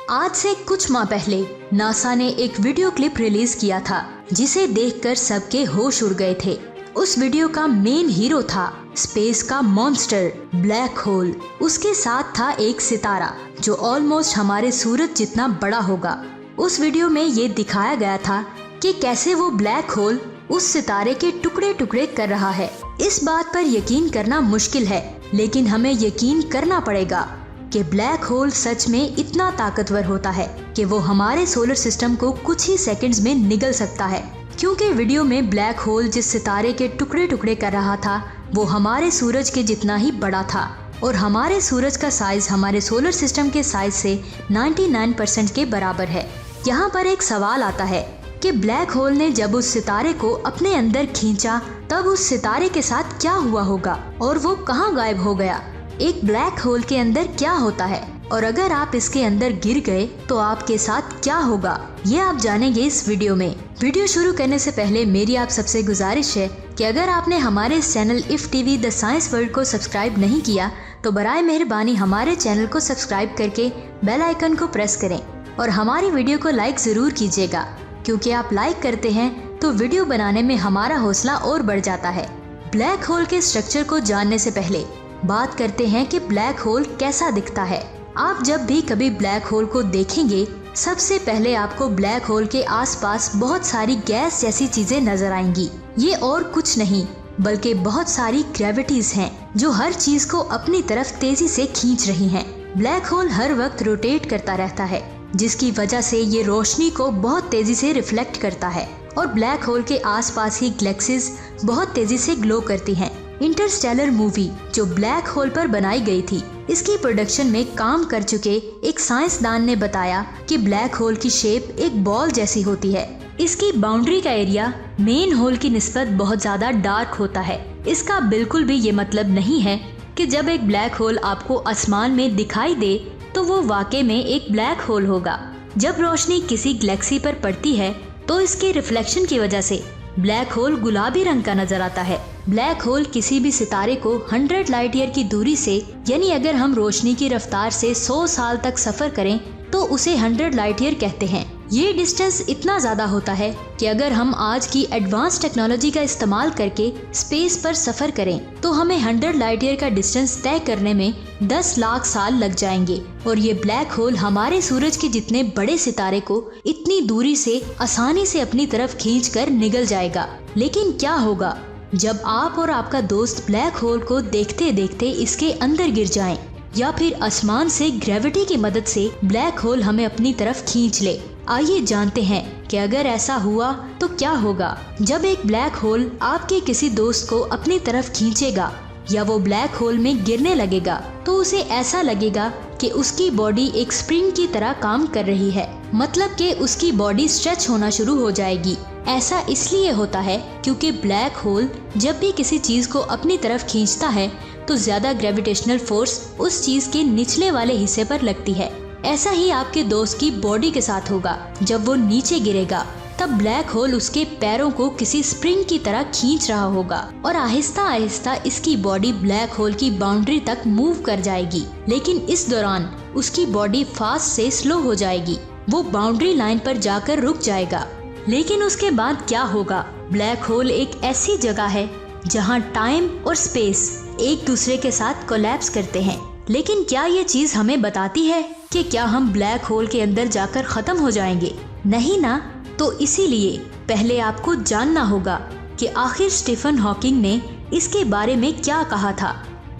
आज से कुछ माह पहले नासा ने एक वीडियो क्लिप रिलीज किया था जिसे देखकर सबके होश उड़ गए थे। उस वीडियो का मेन हीरो था स्पेस का मॉन्स्टर ब्लैक होल। उसके साथ था एक सितारा जो ऑलमोस्ट हमारे सूरज जितना बड़ा होगा। उस वीडियो में ये दिखाया गया था कि कैसे वो ब्लैक होल उस सितारे के टुकड़े टुकड़े कर रहा है। इस बात पर यकीन करना मुश्किल है, लेकिन हमें यकीन करना पड़ेगा कि ब्लैक होल सच में इतना ताकतवर होता है कि वो हमारे सोलर सिस्टम को कुछ ही सेकंड्स में निगल सकता है। क्योंकि वीडियो में ब्लैक होल जिस सितारे के टुकड़े टुकड़े कर रहा था वो हमारे सूरज के जितना ही बड़ा था और हमारे सूरज का साइज हमारे सोलर सिस्टम के साइज से 99% के बराबर है। यहाँ पर एक सवाल आता है कि ब्लैक होल ने जब उस सितारे को अपने अंदर खींचा तब उस सितारे के साथ क्या हुआ होगा और वो कहाँ गायब हो गया। एक ब्लैक होल के अंदर क्या होता है और अगर आप इसके अंदर गिर गए तो आपके साथ क्या होगा, ये आप जानेंगे इस वीडियो में। वीडियो शुरू करने से पहले मेरी आप सबसे गुजारिश है कि अगर आपने हमारे इस channel if TV the science world को सब्सक्राइब नहीं किया तो बराए मेहरबानी हमारे चैनल को सब्सक्राइब करके बेल आइकन को प्रेस करें और हमारी वीडियो को लाइक जरूर कीजिएगा, क्योंकि आप लाइक करते हैं तो वीडियो बनाने में हमारा हौसला और बढ़ जाता है। ब्लैक होल के स्ट्रक्चर को जानने से पहले बात करते हैं कि ब्लैक होल कैसा दिखता है। आप जब भी कभी ब्लैक होल को देखेंगे सबसे पहले आपको ब्लैक होल के आसपास बहुत सारी गैस जैसी चीजें नजर आएंगी। ये और कुछ नहीं बल्कि बहुत सारी ग्रेविटीज हैं जो हर चीज को अपनी तरफ तेजी से खींच रही हैं। ब्लैक होल हर वक्त रोटेट करता रहता है जिसकी वजह से ये रोशनी को बहुत तेजी से रिफ्लेक्ट करता है और ब्लैक होल के आसपास ही गैलेक्सीज बहुत तेजी से ग्लो करती हैं। इंटरस्टेलर मूवी जो ब्लैक होल पर बनाई गई थी, इसकी प्रोडक्शन में काम कर चुके एक साइंसदान ने बताया कि ब्लैक होल की शेप एक बॉल जैसी होती है। इसकी बाउंड्री का एरिया मेन होल की निस्बत बहुत ज्यादा डार्क होता है। इसका बिल्कुल भी ये मतलब नहीं है कि जब एक ब्लैक होल आपको आसमान में दिखाई दे तो वो वाकई में एक ब्लैक होल होगा। जब रोशनी किसी गैलेक्सी पर पड़ती है तो इसके रिफ्लेक्शन की वजह से ब्लैक होल गुलाबी रंग का नजर आता है। ब्लैक होल किसी भी सितारे को 100 लाइट ईयर की दूरी से, यानी अगर हम रोशनी की रफ्तार से 100 साल तक सफर करें तो उसे 100 लाइट ईयर कहते हैं। ये डिस्टेंस इतना ज्यादा होता है कि अगर हम आज की एडवांस टेक्नोलॉजी का इस्तेमाल करके स्पेस पर सफर करें तो हमें 100 लाइट ईयर का डिस्टेंस तय करने में 10 लाख साल लग जाएंगे और ये ब्लैक होल हमारे सूरज के जितने बड़े सितारे को इतनी दूरी से आसानी से अपनी तरफ खींचकर निगल जाएगा। लेकिन क्या होगा जब आप और आपका दोस्त ब्लैक होल को देखते देखते इसके अंदर गिर जाएं, या फिर आसमान से ग्रेविटी की मदद से ब्लैक होल हमें अपनी तरफ खींच ले। आइए जानते हैं कि अगर ऐसा हुआ तो क्या होगा। जब एक ब्लैक होल आपके किसी दोस्त को अपनी तरफ खींचेगा या वो ब्लैक होल में गिरने लगेगा तो उसे ऐसा लगेगा कि उसकी बॉडी एक स्प्रिंग की तरह काम कर रही है, मतलब कि उसकी बॉडी स्ट्रेच होना शुरू हो जाएगी। ऐसा इसलिए होता है क्योंकि ब्लैक होल जब भी किसी चीज को अपनी तरफ खींचता है तो ज्यादा ग्रेविटेशनल फोर्स उस चीज के निचले वाले हिस्से पर लगती है। ऐसा ही आपके दोस्त की बॉडी के साथ होगा। जब वो नीचे गिरेगा तब ब्लैक होल उसके पैरों को किसी स्प्रिंग की तरह खींच रहा होगा और आहिस्ता आहिस्ता इसकी बॉडी ब्लैक होल की बाउंड्री तक मूव कर जाएगी। लेकिन इस दौरान उसकी बॉडी फास्ट से स्लो हो जाएगी, वो बाउंड्री लाइन पर जाकर रुक जाएगा। लेकिन उसके बाद क्या होगा? ब्लैक होल एक ऐसी जगह है जहाँ टाइम और स्पेस एक दूसरे के साथ कोलैप्स करते हैं। लेकिन क्या ये चीज हमें बताती है कि क्या हम ब्लैक होल के अंदर जाकर खत्म हो जाएंगे? नहीं ना। तो इसीलिए पहले आपको जानना होगा कि आखिर स्टीफन हॉकिंग ने इसके बारे में क्या कहा था।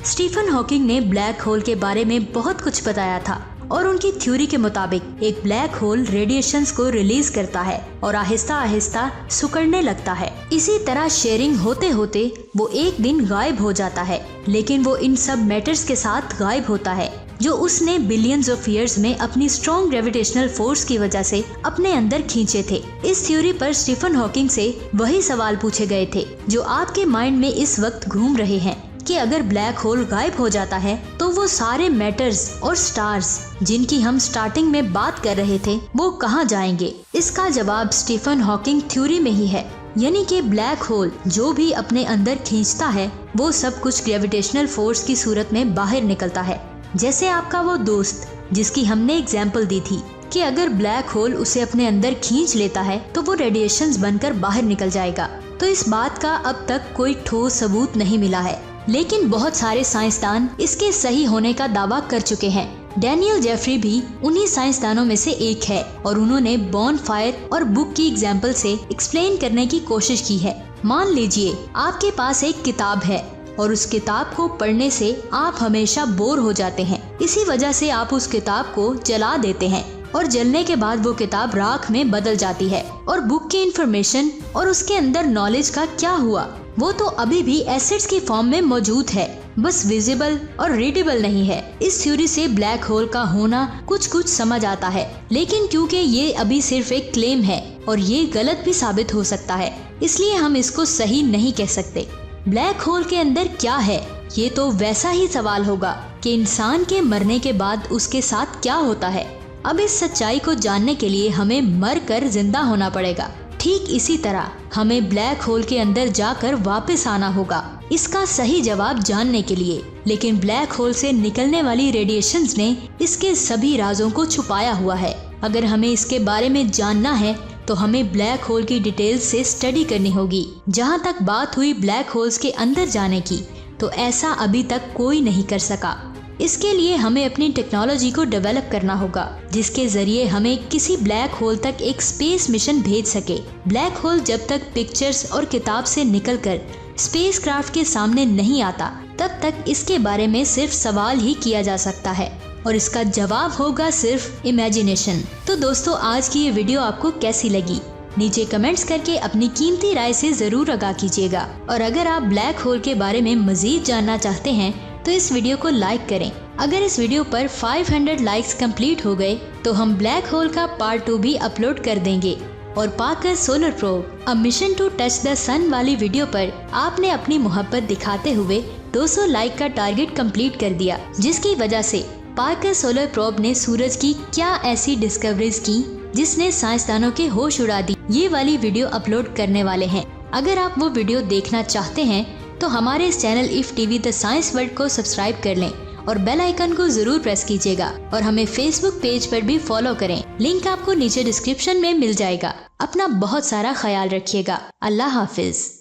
स्टीफन हॉकिंग ने ब्लैक होल के बारे में बहुत कुछ बताया था और उनकी थ्योरी के मुताबिक एक ब्लैक होल रेडिएशंस को रिलीज करता है और आहिस्ता आहिस्ता सिकुड़ने लगता है। इसी तरह शेयरिंग होते होते वो एक दिन गायब हो जाता है, लेकिन वो इन सब मैटर्स के साथ गायब होता है जो उसने बिलियंस ऑफ ईयर्स में अपनी स्ट्रॉन्ग ग्रेविटेशनल फोर्स की वजह से अपने अंदर खींचे थे। इस थ्योरी पर स्टीफन हॉकिंग से वही सवाल पूछे गए थे जो आपके माइंड में इस वक्त घूम रहे हैं कि अगर ब्लैक होल गायब हो जाता है तो वो सारे मैटर्स और स्टार्स जिनकी हम स्टार्टिंग में बात कर रहे थे वो कहाँ जाएंगे? इसका जवाब स्टीफन हॉकिंग थ्योरी में ही है, यानी कि ब्लैक होल जो भी अपने अंदर खींचता है वो सब कुछ ग्रेविटेशनल फोर्स की सूरत में बाहर निकलता है। जैसे आपका वो दोस्त जिसकी हमने एग्जाम्पल दी थी कि अगर ब्लैक होल उसे अपने अंदर खींच लेता है तो वो रेडिएशंस बनकर बाहर निकल जाएगा। तो इस बात का अब तक कोई ठोस सबूत नहीं मिला है, लेकिन बहुत सारे साइंसदान इसके सही होने का दावा कर चुके हैं। डैनियल जेफरी भी उन्हीं साइंसदानों में से एक है और उन्होंने बॉन फायर और बुक की एग्जाम्पल से एक्सप्लेन करने की कोशिश की है। मान लीजिए आपके पास एक किताब है और उस किताब को पढ़ने से आप हमेशा बोर हो जाते हैं। इसी वजह से आप उस किताब को जला देते हैं और जलने के बाद वो किताब राख में बदल जाती है। और बुक की इंफॉर्मेशन और उसके अंदर नॉलेज का क्या हुआ? वो तो अभी भी एसिड्स की फॉर्म में मौजूद है, बस विजिबल और रीडेबल नहीं है। इस थ्योरी से ब्लैक होल का होना कुछ समझ आता है, लेकिन क्योंकि ये अभी सिर्फ एक क्लेम है और ये गलत भी साबित हो सकता है, इसलिए हम इसको सही नहीं कह सकते। ब्लैक होल के अंदर क्या है, ये तो वैसा ही सवाल होगा कि इंसान के मरने के बाद उसके साथ क्या होता है। अब इस सच्चाई को जानने के लिए हमें मर कर जिंदा होना पड़ेगा। ठीक इसी तरह हमें ब्लैक होल के अंदर जाकर वापस आना होगा इसका सही जवाब जानने के लिए। लेकिन ब्लैक होल से निकलने वाली रेडिएशंस ने इसके सभी राजों को छुपाया हुआ है। अगर हमें इसके बारे में जानना है तो हमें ब्लैक होल की डिटेल्स से स्टडी करनी होगी। जहाँ तक बात हुई ब्लैक होल्स के अंदर जाने की, तो ऐसा अभी तक कोई नहीं कर सका। इसके लिए हमें अपनी टेक्नोलॉजी को डेवलप करना होगा, जिसके जरिए हमें किसी ब्लैक होल तक एक स्पेस मिशन भेज सके। ब्लैक होल जब तक पिक्चर्स और किताब से निकलकर स्पेसक्राफ्ट के सामने नहीं आता, तब तक इसके बारे में सिर्फ सवाल ही किया जा सकता है और इसका जवाब होगा सिर्फ इमेजिनेशन। तो दोस्तों, आज की ये वीडियो आपको कैसी लगी? नीचे कमेंट्स करके अपनी कीमती राय से जरूर आगाह कीजिएगा। और अगर आप ब्लैक होल के बारे में मजीद जानना चाहते हैं तो इस वीडियो को लाइक करें। अगर इस वीडियो पर 500 लाइक्स कंप्लीट हो गए तो हम ब्लैक होल का पार्ट 2 भी अपलोड कर देंगे। और Parker solar probe a mission to touch the sun वाली वीडियो पर आपने अपनी मोहब्बत दिखाते हुए 200 लाइक का टारगेट कंप्लीट कर दिया, जिसकी वजह से पाकर सोलर प्रोब ने सूरज की क्या ऐसी डिस्कवरीज की जिसने साइंसदानों के होश उड़ा दी, ये वाली वीडियो अपलोड करने वाले हैं। अगर आप वो वीडियो देखना चाहते हैं तो हमारे इस channel if TV the science world को सब्सक्राइब कर लें और बेल आइकन को जरूर प्रेस कीजिएगा। और हमें फेसबुक पेज पर भी फॉलो करें, लिंक आपको नीचे डिस्क्रिप्शन में मिल जाएगा। अपना बहुत सारा ख्याल रखिएगा। अल्लाह हाफिज।